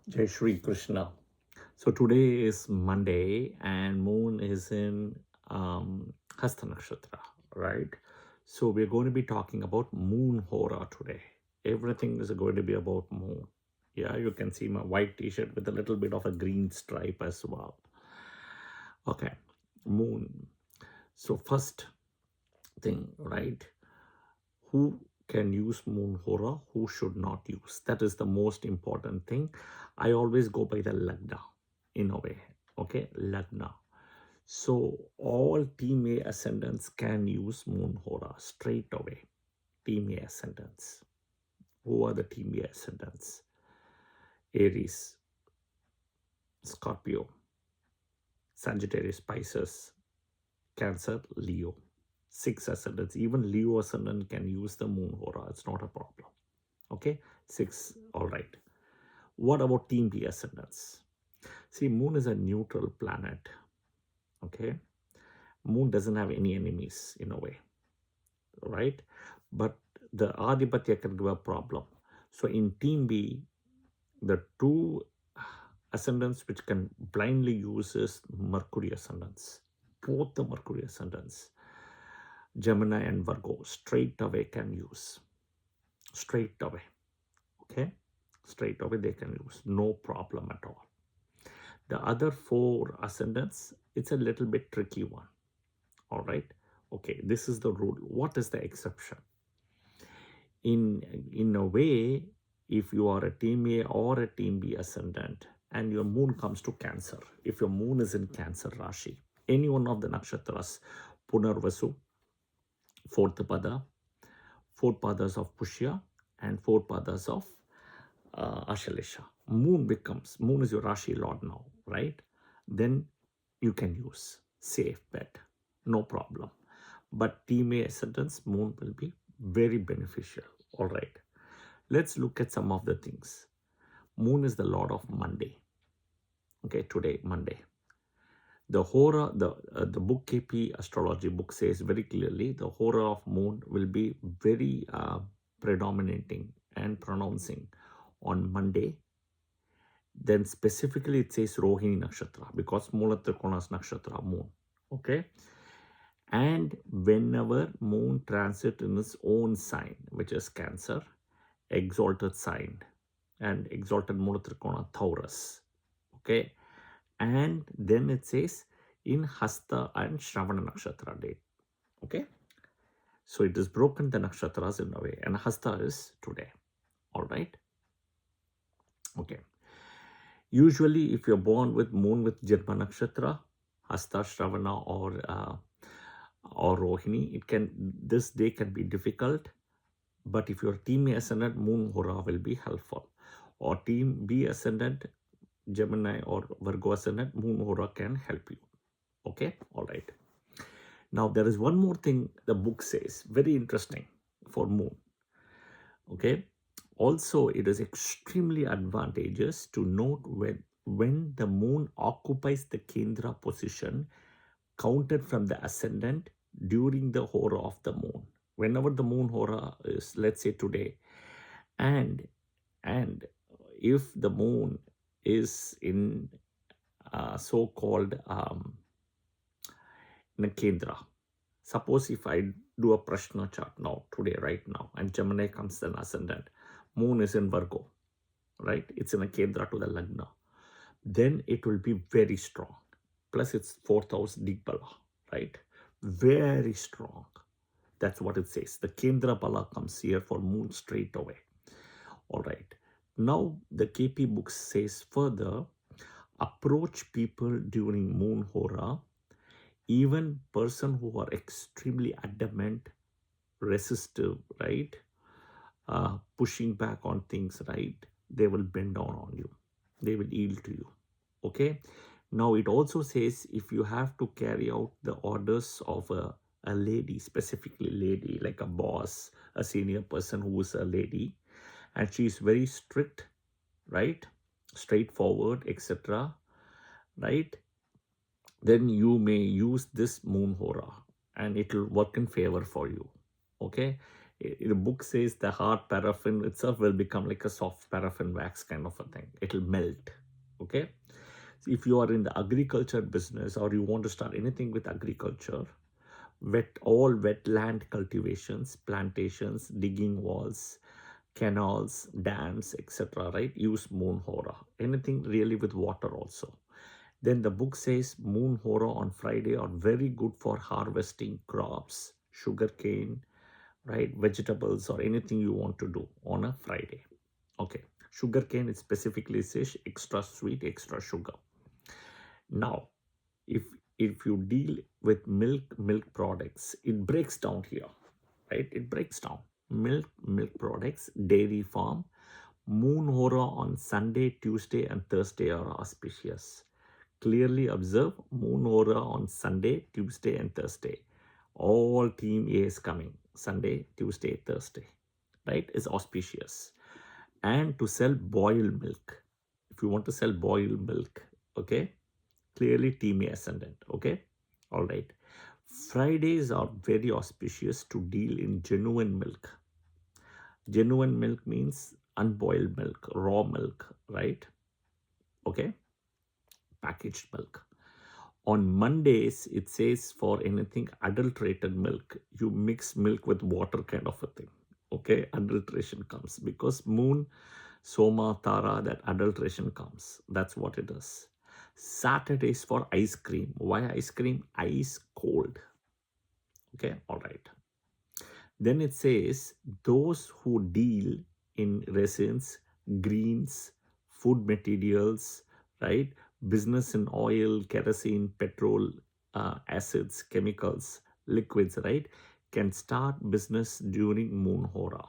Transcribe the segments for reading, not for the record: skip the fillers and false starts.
Jai Shri Krishna. So today is Monday and moon is in Hasta Nakshatra, right? So we're going to be talking about moon hora today. Everything is going to be about moon. Yeah, you can see my white t-shirt with a little bit of a green stripe as well. Okay, moon. So first thing, right? Who can use moon hora, who should not use? That is the most important thing. I always go by the lagna in a way. Okay, lagna. So all team A ascendants can use moon hora straight away. Team A ascendants. Who are the team A ascendants? Aries, Scorpio, Sagittarius, Pisces, Cancer, Leo. 6 ascendants. Even Leo ascendant can use the moon hora. It's not a problem. Okay, 6. All right. What about team B ascendants? See, moon is a neutral planet. Okay, moon doesn't have any enemies in a way, right? But the adipatya can give a problem. So in team B, the 2 ascendants which can blindly use is Mercury ascendants. Both the Mercury ascendants, Gemini and Virgo, straight away can use. Straight away. Okay, straight away they can use, no problem at all. The other 4 ascendants, it's a little bit tricky one. All right. Okay, this is the rule. What is the exception? In a way, if you are a team A or a team B ascendant and your moon comes to Cancer, if your moon is in Cancer Rashi, any one of the nakshatras, Punarvasu, 4th pada, 4 padas of Pushya, and 4 padas of Ashalesha. Moon is your Rashi Lord now, right? Then you can use. Safe bet. No problem. But team A ascendants, moon will be very beneficial. All right. Let's look at some of the things. Moon is the Lord of Monday. Okay, today, Monday. The Hora, the book KP astrology book says very clearly the Hora of moon will be very predominating and pronouncing on Monday. Then specifically it says Rohini Nakshatra because Mula Trikona's Nakshatra moon. Okay. And whenever moon transit in its own sign, which is Cancer, exalted sign, and exalted Mula Trikona Taurus. Okay. And then it says in Hasta and Shravana Nakshatra date. Okay. So it is broken the nakshatras in a way, and Hasta is today. All right. Okay. Usually, if you're born with moon with Janma Nakshatra, Hasta, Shravana, or Rohini, this day can be difficult. But if your team A ascendant, moon hora will be helpful. Or team B ascendant, Gemini or Virgo ascendant, moon hora can help you. Okay, all right. Now there is one more thing the book says, very interesting for moon. Okay. Also, it is extremely advantageous to note when the moon occupies the Kendra position counted from the ascendant during the hora of the moon. Whenever the moon hora is, let's say today, and if the moon is in so-called in a Kendra. Suppose if I do a Prashna chart now, today, right now, and Gemini comes an ascendant, moon is in Virgo, right? It's in a Kendra to the Lagna. Then it will be very strong. Plus it's 4th house Digbala, right? Very strong. That's what it says. The Kendra Bala comes here for moon straight away. All right. Now the KP book says further, approach people during moon hora, even person who are extremely adamant, resistive, right? Pushing back on things, right? They will bend down on you. They will yield to you. Okay. Now it also says if you have to carry out the orders of a lady, specifically lady, like a boss, a senior person who is a lady, and she is very strict, right? Straightforward, etc. Right? Then you may use this moon hora and it will work in favor for you. Okay. The book says the hard paraffin itself will become like a soft paraffin wax kind of a thing. It'll melt. Okay. So if you are in the agriculture business or you want to start anything with agriculture, all wetland cultivations, plantations, digging walls, canals, dams, etc. Right? Use moon hora. Anything really with water also. Then the book says moon hora on Friday are very good for harvesting crops, sugarcane, right? Vegetables or anything you want to do on a Friday. Okay. Sugarcane, it specifically says extra sweet, extra sugar. Now, if you deal with milk products, it breaks down here, right? It breaks down. Milk products, dairy farm, moon hora on Sunday, Tuesday, and Thursday are auspicious. Clearly observe moon hora on Sunday, Tuesday, and Thursday. All team A is coming. Sunday, Tuesday, Thursday. Right? Is auspicious. And to sell boiled milk. If you want to sell boiled milk, okay? Clearly team A ascendant. Okay? All right. Fridays are very auspicious to deal in genuine milk. Genuine milk means unboiled milk, raw milk, right? Okay? Packaged milk. On Mondays, it says for anything adulterated milk, you mix milk with water kind of a thing. Okay, adulteration comes because moon, soma, tara, that adulteration comes. That's what it is. Saturdays for ice cream. Why ice cream? Ice cold. Okay, all right. Then it says those who deal in resins, greens, food materials, right? Business in oil, kerosene, petrol, acids, chemicals, liquids, right? Can start business during moon hora.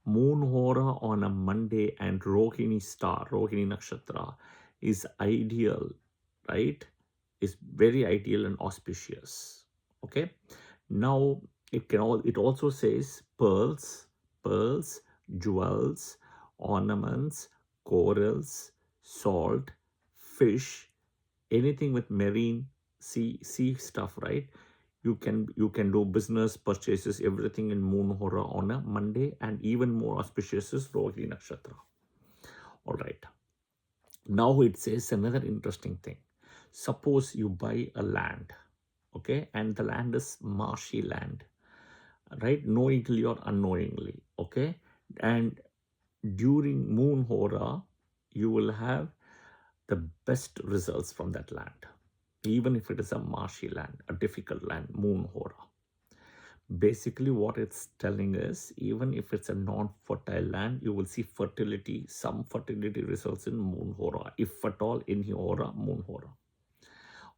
Moon hora on a Monday and Rohini star, Rohini nakshatra is ideal, right? Is very ideal and auspicious. Okay. Now it also says pearls, jewels, ornaments, corals, salt, fish, anything with marine sea stuff, right? You can do business purchases, everything in moon hora on a Monday, and even more auspicious is Rohini nakshatra. All right. Now it says another interesting thing. Suppose you buy a land, okay, and the land is marshy land, right? Knowingly or unknowingly, okay, and during moon hora, you will have the best results from that land, even if it is a marshy land, a difficult land, moon hora. Basically, what it's telling is, even if it's a non-fertile land, you will see fertility, some fertility results in moon hora, if at all in hora, moon hora.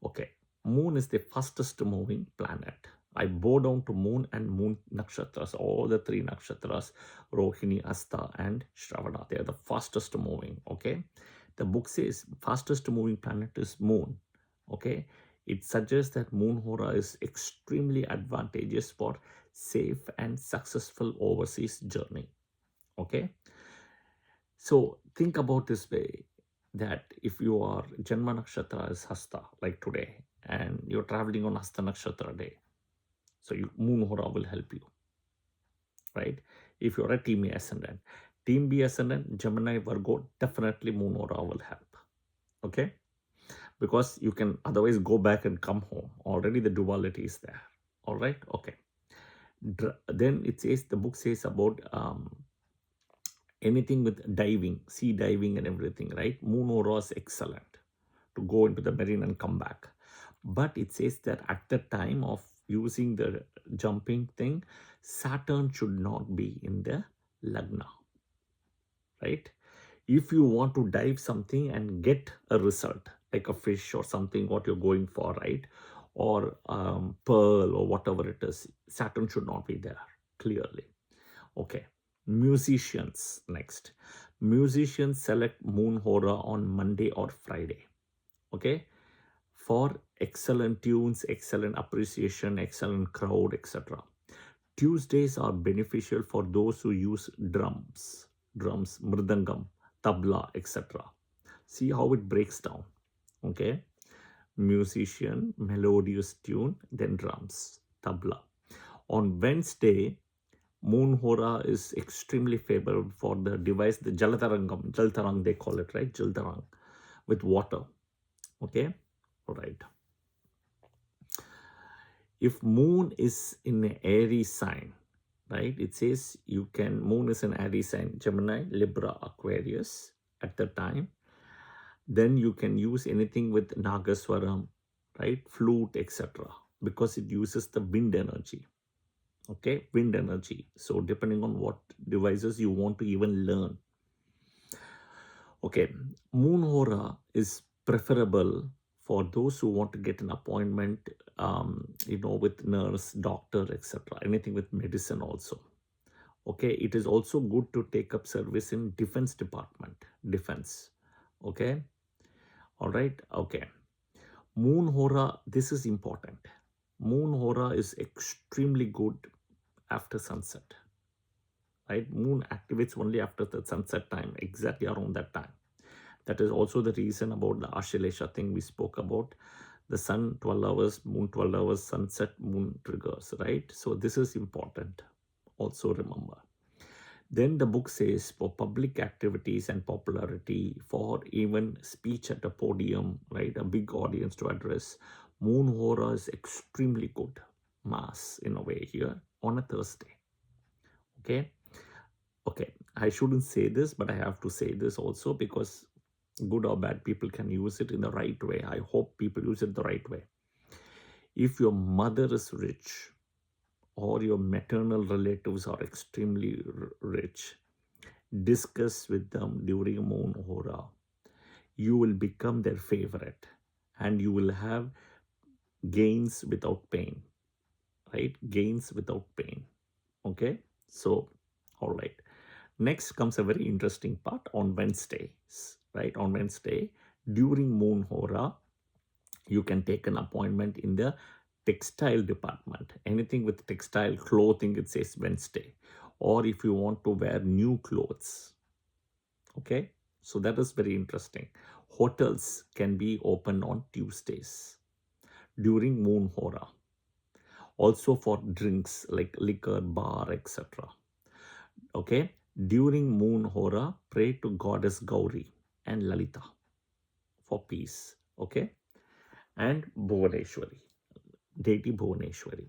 Okay, moon is the fastest moving planet. I bow down to moon and moon nakshatras, all the three nakshatras, Rohini, Asta, and Shravana. They are the fastest moving. Okay, the book says fastest moving planet is moon. Okay, it suggests that moon hora is extremely advantageous for safe and successful overseas journey. Okay, so think about this way, that if you are Janma Nakshatra is Hasta, like today, and you're traveling on Hasta Nakshatra day, so moon hora will help you, right? If you're a team A ascendant, team B ascendant, Gemini, Virgo, definitely moon hora will help. Okay, because you can otherwise go back and come home. Already the duality is there. All right. Okay. Then it says, the book says about anything with diving, sea diving and everything, right? Moon hora is excellent to go into the marine and come back. But it says that at the time of using the jumping thing, Saturn should not be in the Lagna, right? If you want to dive something and get a result, like a fish or something, what you're going for, right? Or pearl or whatever it is, Saturn should not be there, clearly. Okay. Musicians next. Musicians select moon hora on Monday or Friday. Okay. For excellent tunes, excellent appreciation, excellent crowd, etc. Tuesdays are beneficial for those who use drums, mridangam, tabla, etc. See how it breaks down. Okay. Musician, melodious tune, then drums, tabla. On Wednesday, Moon Hora is extremely favorable for the device, the Jaltarang they call it, right? Jaltarang with water. Okay, all right. If moon is in an Aries sign, right? It says you can, moon is an Aries sign, Gemini, Libra, Aquarius at the time. Then you can use anything with Nagaswaram, right? Flute, etc. because it uses the wind energy. Okay, wind energy. So depending on what devices you want to even learn. Okay, Moon Hora is preferable for those who want to get an appointment, with nurse, doctor, etc. Anything with medicine also. Okay, it is also good to take up service in defense department, defense. Okay, all right. Okay, Moon Hora, this is important. Moon Hora is extremely good after sunset. Right, moon activates only after the sunset time, exactly around that time. That is also the reason about the Ashalesha thing we spoke about. The sun 12 hours, moon 12 hours, sunset, moon triggers, right? So this is important. Also remember. Then the book says for public activities and popularity, for even speech at a podium, right? A big audience to address, Moon Hora is extremely good. Mass in a way here on a Thursday. Okay. Okay. I shouldn't say this, but I have to say this also because good or bad, people can use it in the right way. I hope people use it the right way. If your mother is rich or your maternal relatives are extremely rich, discuss with them during Moon Hora. You will become their favorite and you will have gains without pain, right? Gains without pain. Okay, so all right. Next comes a very interesting part on Wednesdays, right? On Wednesday, during Moon Hora, you can take an appointment in the textile department. Anything with textile clothing, it says Wednesday. Or if you want to wear new clothes. Okay, so that is very interesting. Hotels can be open on Tuesdays during Moon Hora. Also for drinks like liquor, bar, etc. Okay, during Moon Hora, pray to Goddess Gauri and Lalita for peace. Okay, and Bhuvaneshwari, deity Bhuvaneshwari.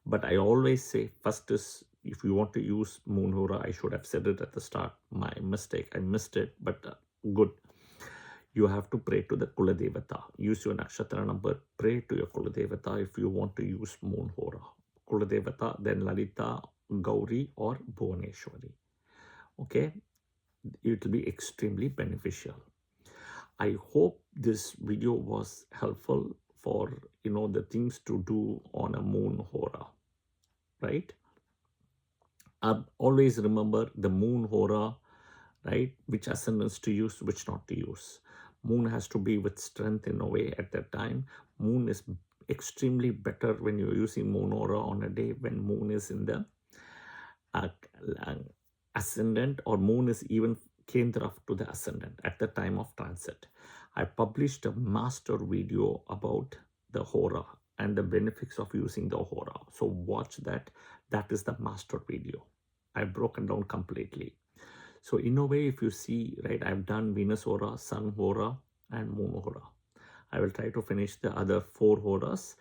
But I always say first is, if you want to use Moon Hora, I should have said it at the start. My mistake, I missed it, but good. You have to pray to the Kuladevata. Use your nakshatra number, pray to your Kuladevata if you want to use Moon Hora. Kuladevata, then Lalita, Gauri or Bhuvaneshwari. Okay, it will be extremely beneficial. I hope this video was helpful for the things to do on a Moon Hora, right? Always remember the Moon Hora, right? Which ascendants to use, which not to use. Moon has to be with strength in a way at that time. Moon is extremely better when you're using Moon Hora on a day when Moon is in the ascendant, or Moon is even Kendra to the ascendant at the time of transit. I published a master video about the Hora and the benefits of using the Hora. So watch that. That is the master video. I've broken down completely. So in a way, if you see, right, I've done Venus Hora, Sun Hora, and Moon Hora. I will try to finish the other 4 Horas.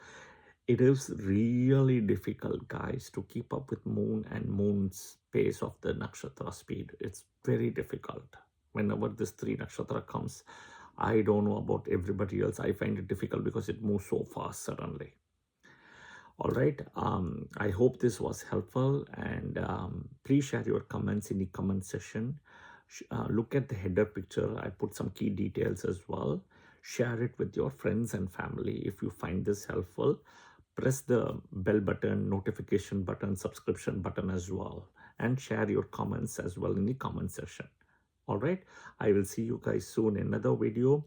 It is really difficult, guys, to keep up with Moon and Moon's pace of the nakshatra speed. It's very difficult. Whenever this 3 nakshatra comes, I don't know about everybody else. I find it difficult because it moves so fast suddenly. All right. I hope this was helpful, and please share your comments in the comment section. Look at the header picture. I put some key details as well. Share it with your friends and family if you find this helpful. Press the bell button, notification button, subscription button as well, and share your comments as well in the comment section. All right. I will see you guys soon in another video,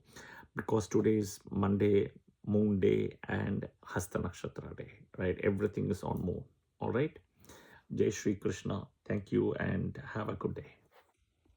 because today is Monday, Moon Day, and Hasta Nakshatra Day, right? Everything is on Moon. All right. Jai Shri Krishna. Thank you and have a good day.